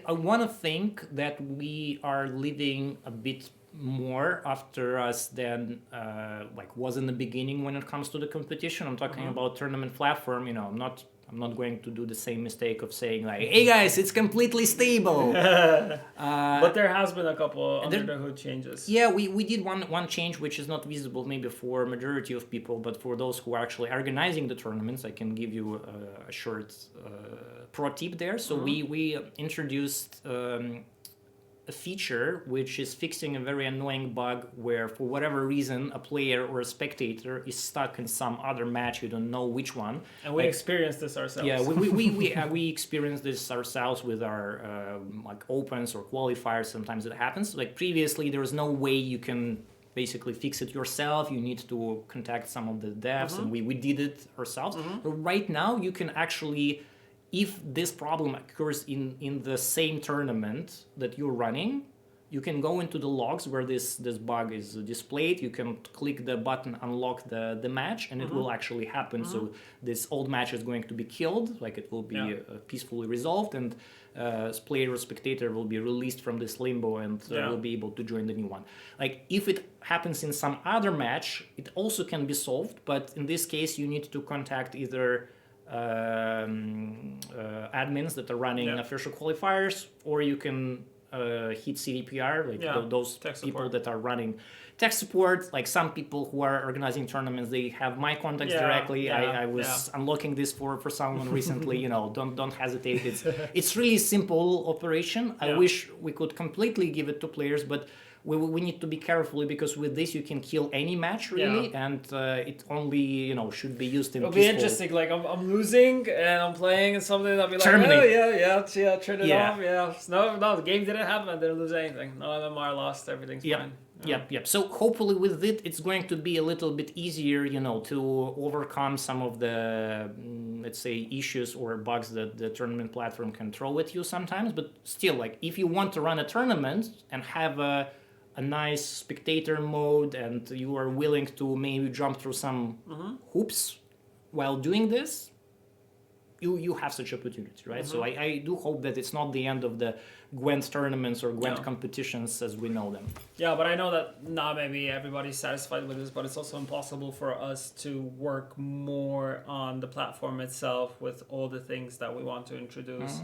Speaker 2: I want to think that we are living a bit more after us than like was in the beginning when it comes to the competition. I'm talking about tournament platform. I'm not going to do the same mistake of saying like, "Hey guys, it's completely stable."
Speaker 1: But there has been a couple under the hood changes.
Speaker 2: Yeah, we did one change which is not visible maybe for majority of people, but for those who are actually organizing the tournaments, I can give you a short pro tip there. So we introduced a feature which is fixing a very annoying bug where for whatever reason a player or a spectator is stuck in some other match, you don't know which one.
Speaker 1: And we experienced this ourselves.
Speaker 2: Yeah, we experienced this ourselves with our like opens or qualifiers. Sometimes it happens. Like previously there was no way you can basically fix it yourself. You need to contact some of the devs, and we did it ourselves. But right now you can actually, if this problem occurs in the same tournament that you're running, you can go into the logs where this bug is displayed. You can click the button, unlock the match, and it will actually happen. So this old match is going to be killed, like it will be peacefully resolved, and player or spectator will be released from this limbo and will be able to join the new one. Like if it happens in some other match, it also can be solved, but in this case you need to contact either admins that are running official qualifiers, or you can hit CDPR, like those people that are running tech support. Like some people who are organizing tournaments, they have my contacts directly. I was unlocking this for someone recently. Don't hesitate. It's really simple operation. I wish we could completely give it to players, but we need to be careful, because with this you can kill any match really, and it only should be used in.
Speaker 1: It'll be interesting. Like I'm losing and I'm playing and something. I'll be like,
Speaker 2: Terminate.
Speaker 1: Turn it off. Yeah, no, the game didn't happen. I didn't lose anything. No MMR lost. Everything's fine.
Speaker 2: Yep. So hopefully with it, it's going to be a little bit easier, to overcome some of the, let's say, issues or bugs that the tournament platform can throw at you sometimes. But still, like if you want to run a tournament and have a nice spectator mode, and you are willing to maybe jump through some hoops while doing this, you have such opportunity, right? So I do hope that it's not the end of the GWENT tournaments or GWENT competitions as we know them.
Speaker 1: Yeah, but I know that not maybe everybody's satisfied with this, but it's also impossible for us to work more on the platform itself with all the things that we want to introduce.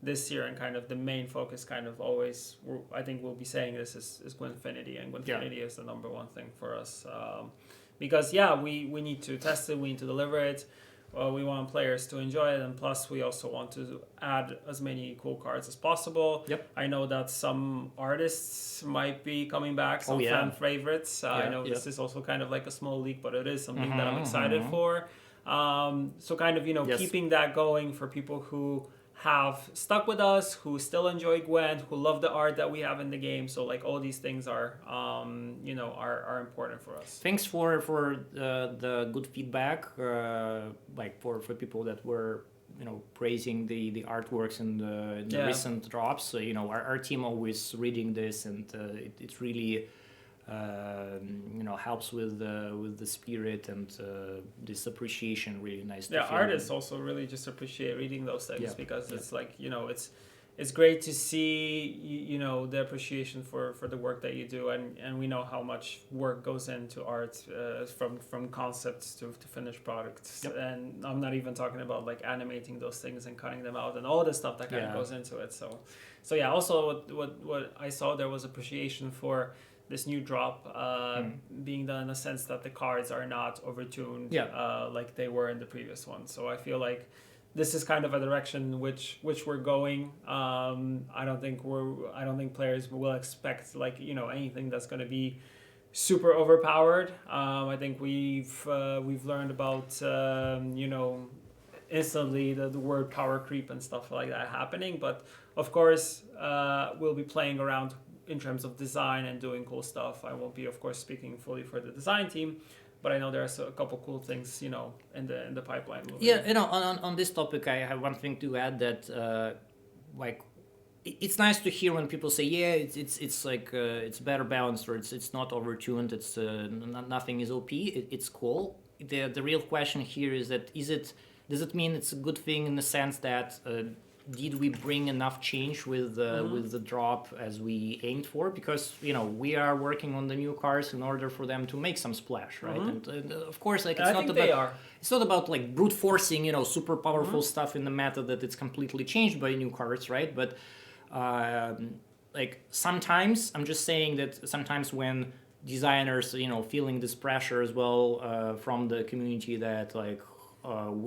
Speaker 1: this year, and kind of the main focus kind of always, I think we'll be saying this, is Gwentfinity, and Gwentfinity is the number one thing for us. Because we need to test it, we need to deliver it. We want players to enjoy it, and plus we also want to add as many cool cards as possible.
Speaker 2: Yep.
Speaker 1: I know that some artists might be coming back, some fan favorites. I know this is also kind of like a small leak, but it is something that I'm excited for. So kind of, keeping that going for people who have stuck with us, who still enjoy Gwent, who love the art that we have in the game. So like all these things are important for us.
Speaker 2: Thanks for the good feedback. Like for people that were praising the artworks in the recent drops. So, our team always reading this, and it really helps with the spirit and this appreciation. Really nice.
Speaker 1: Yeah, artists also really just appreciate reading those things because it's like it's great to see the appreciation for the work that you do, and we know how much work goes into art from concepts to finished products. And I'm not even talking about like animating those things and cutting them out and all the stuff that kind of goes into it. So yeah, also what I saw, there was appreciation for this new drop being done in a sense that the cards are not overtuned like they were in the previous one. So I feel like this is kind of a direction which we're going. I don't think players will expect like anything that's going to be super overpowered. I think we've learned about instantly the word power creep and stuff like that happening, but of course we'll be playing around in terms of design and doing cool stuff. I won't be, of course, speaking fully for the design team, but I know there's a couple cool things, in the pipeline.
Speaker 2: On this topic, I have one thing to add that, it's nice to hear when people say, it's like it's better balanced, or it's not overtuned, it's nothing is OP. It's cool. The real question here is that does it mean it's a good thing in the sense that did we bring enough change with the drop as we aimed for? Because we are working on the new cars in order for them to make some splash, right? And of course, like it's not about like brute forcing, super powerful stuff in the meta that it's completely changed by new cards, right? But like sometimes, I'm just saying that sometimes when designers, feeling this pressure as well from the community that like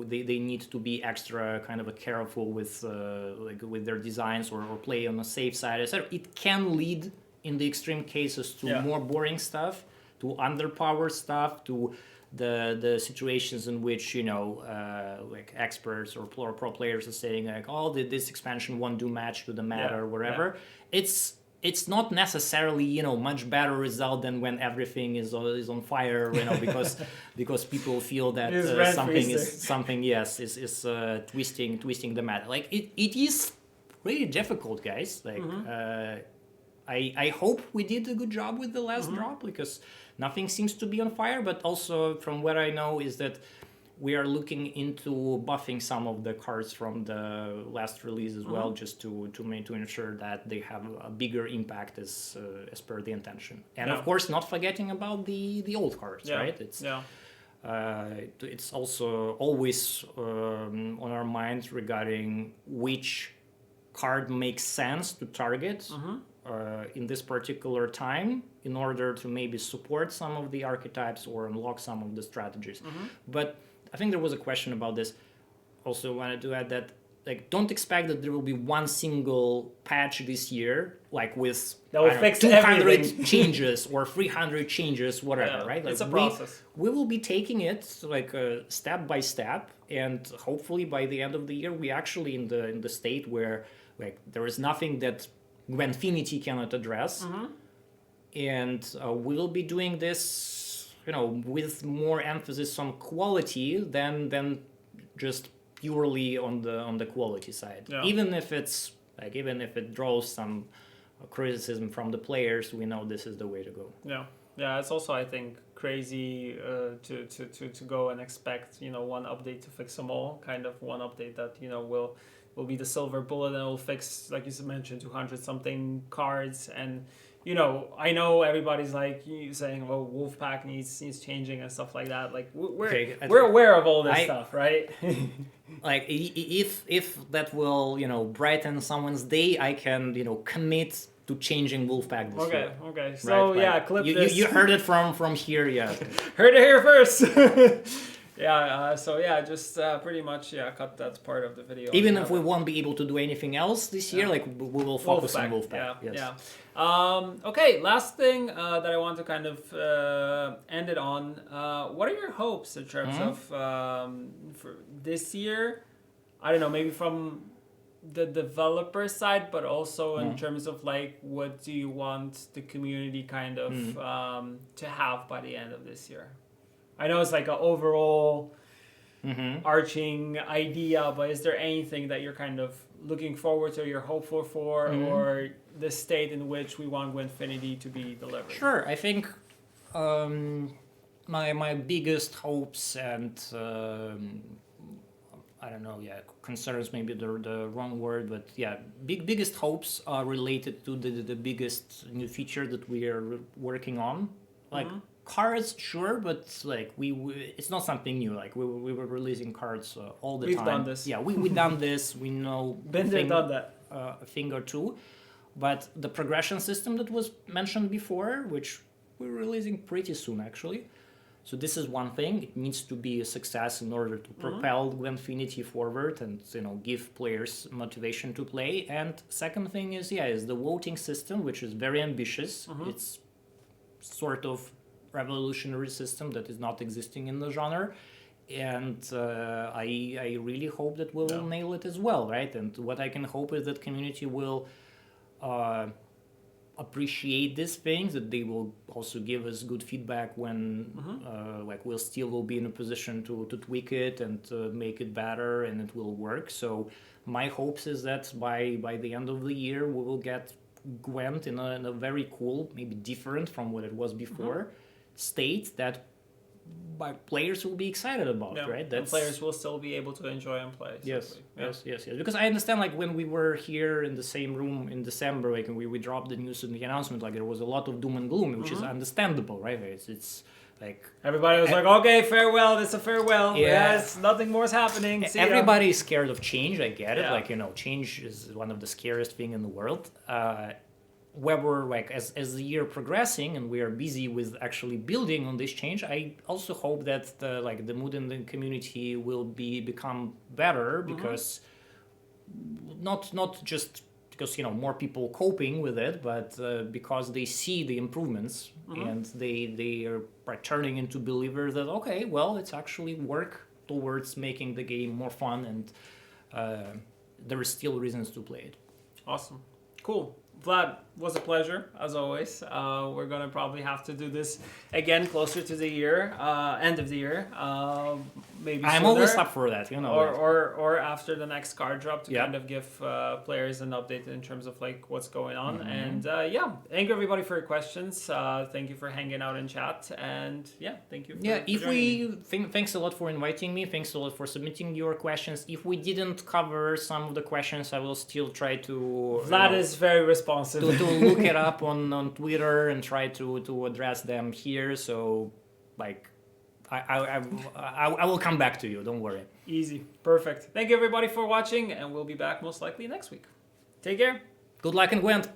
Speaker 2: they need to be extra kind of careful with their designs or play on the safe side, etc. It can lead in the extreme cases to more boring stuff, to underpowered stuff, to the situations in which like experts or pro players are saying like, oh, this expansion won't do match to the meta or whatever. It's not necessarily much better result than when everything is on fire, because people feel that something is twisting the meta. Like it is really difficult, guys. Like I hope we did a good job with the last drop, because nothing seems to be on fire. But also from what I know is that we are looking into buffing some of the cards from the last release as well, just to ensure that they have a bigger impact as per the intention. And of course, not forgetting about the old cards, right? It's also always on our minds regarding which card makes sense to target in this particular time in order to maybe support some of the archetypes or unlock some of the strategies. But I think there was a question about this. Also wanted to add that like don't expect that there will be one single patch this year like with
Speaker 1: that will fix
Speaker 2: 200
Speaker 1: everything.
Speaker 2: changes or 300 changes, whatever, right? Like
Speaker 1: it's a process.
Speaker 2: We will be taking it like step by step, and hopefully by the end of the year we actually in the state where like there is nothing that Gwentfinity cannot address, and we'll be doing this with more emphasis on quality than just purely on the quality side. Even if it draws some criticism from the players, we know this is the way to go.
Speaker 1: It's also, I think, crazy to go and expect one update to fix them all. Kind of one update that will be the silver bullet and will fix, like you mentioned, 200 something cards, and you know, I know everybody's like saying, "Oh, Wolfpack needs changing" and stuff like that. Like we're aware of all this stuff, right?
Speaker 2: Like if that will, you know, brighten someone's day, I can, you know, commit to changing Wolfpack this year.
Speaker 1: Okay. So
Speaker 2: right?
Speaker 1: yeah, clip this.
Speaker 2: You heard it from here, yeah.
Speaker 1: Heard it here first. Yeah. So yeah, just pretty much cut that part of the video.
Speaker 2: Even if we won't be able to do anything else this year, like we will focus on Wolfpack.
Speaker 1: Okay, last thing that I want to kind of end it on. What are your hopes in terms of for this year? I don't know, maybe from the developer side, but also in terms of like, what do you want the community kind of to have by the end of this year? I know it's like an overall arching idea, but is there anything that you're kind of looking forward to, you're hopeful for, or the state in which we want Gwentfinity to be delivered?
Speaker 2: Sure, I think my biggest hopes and I don't know, concerns maybe the wrong word, but biggest hopes are related to the biggest new feature that we are working on, like cards, sure, but like we it's not something new. Like we were releasing cards all the time.
Speaker 1: We've done this.
Speaker 2: Yeah, we've done this. We know
Speaker 1: Been there, done that.
Speaker 2: A thing or two, but the progression system that was mentioned before, which we're releasing pretty soon actually. So this is one thing. It needs to be a success in order to propel Gwentfinity forward and, you know, give players motivation to play. And second thing is the voting system, which is very ambitious. It's sort of revolutionary system that is not existing in the genre. And I really hope that we'll nail it as well, right? And what I can hope is that community will appreciate these things, that they will also give us good feedback when like we'll still will be in a position to tweak it and make it better, and it will work. So my hopes is that by the end of the year we will get Gwent in a very cool, maybe different from what it was before, state that players will be excited about, right?
Speaker 1: And players will still be able to enjoy and play.
Speaker 2: Yes. Because I understand, like when we were here in the same room in December, like and we dropped the news and the announcement, like there was a lot of doom and gloom, which is understandable, right? It's like
Speaker 1: everybody was like, okay, farewell. It's a farewell. Yes, nothing more is happening. See
Speaker 2: everybody is scared of change. I get it. Like, you know, change is one of the scariest thing in the world. Where we're like as the year progressing and we are busy with actually building on this change, I also hope that the mood in the community will become better, because not just because, you know, more people coping with it, but because they see the improvements and they are turning into believers that okay, well, it's actually work towards making the game more fun, and there is still reasons to play it.
Speaker 1: Awesome, cool. Vlad, was a pleasure as always. We're gonna probably have to do this again closer to the year, end of the year, maybe.
Speaker 2: I'm
Speaker 1: sooner,
Speaker 2: always up for that, you know.
Speaker 1: Or after the next card drop to kind of give players an update in terms of like what's going on. And thank you everybody for your questions. Thank you for hanging out in chat, and thank you.
Speaker 2: Thanks a lot for inviting me. Thanks a lot for submitting your questions. If we didn't cover some of the questions, I will still try to.
Speaker 1: Vlad is very responsive.
Speaker 2: To look it up on Twitter and try to address them here. So, like, I will come back to you. Don't worry.
Speaker 1: Easy. Perfect. Thank you everybody for watching, and we'll be back most likely next week. Take care.
Speaker 2: Good luck in Gwent.